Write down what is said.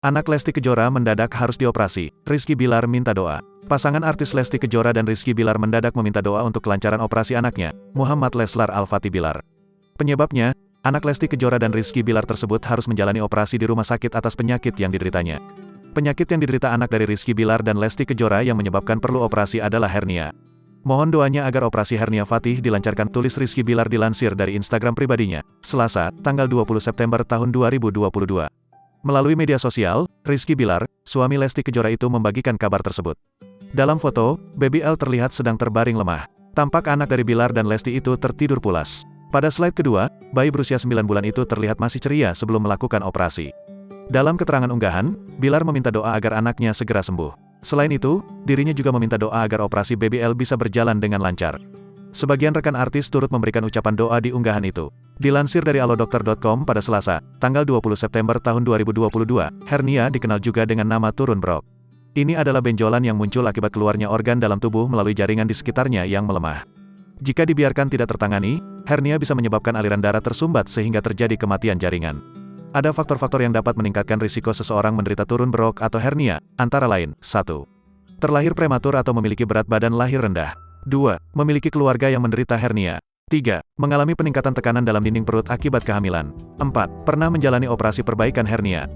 Anak Lesti Kejora mendadak harus dioperasi, Rizky Bilar minta doa. Pasangan artis Lesti Kejora dan Rizky Bilar mendadak meminta doa untuk kelancaran operasi anaknya, Muhammad Leslar Al-Fatih Bilar. Penyebabnya, anak Lesti Kejora dan Rizky Bilar tersebut harus menjalani operasi di rumah sakit atas penyakit yang dideritanya. Penyakit yang diderita anak dari Rizky Bilar dan Lesti Kejora yang menyebabkan perlu operasi adalah hernia. Mohon doanya agar operasi hernia Fatih dilancarkan, tulis Rizky Bilar dilansir dari Instagram pribadinya, Selasa, tanggal 20 September tahun 2022. Melalui media sosial, Rizky Bilar, suami Lesti Kejora itu membagikan kabar tersebut. Dalam foto, Baby L terlihat sedang terbaring lemah. Tampak anak dari Bilar dan Lesti itu tertidur pulas. Pada slide kedua, bayi berusia 9 bulan itu terlihat masih ceria sebelum melakukan operasi. Dalam keterangan unggahan, Bilar meminta doa agar anaknya segera sembuh. Selain itu, dirinya juga meminta doa agar operasi Baby L bisa berjalan dengan lancar. Sebagian rekan artis turut memberikan ucapan doa di unggahan itu. Dilansir dari alodokter.com pada Selasa, tanggal 20 September tahun 2022, hernia dikenal juga dengan nama turun brok. Ini adalah benjolan yang muncul akibat keluarnya organ dalam tubuh melalui jaringan di sekitarnya yang melemah. Jika dibiarkan tidak tertangani, hernia bisa menyebabkan aliran darah tersumbat sehingga terjadi kematian jaringan. Ada faktor-faktor yang dapat meningkatkan risiko seseorang menderita turun brok atau hernia, antara lain, 1. Terlahir prematur atau memiliki berat badan lahir rendah. 2. Memiliki keluarga yang menderita hernia. 3. Mengalami peningkatan tekanan dalam dinding perut akibat kehamilan. 4. Pernah menjalani operasi perbaikan hernia.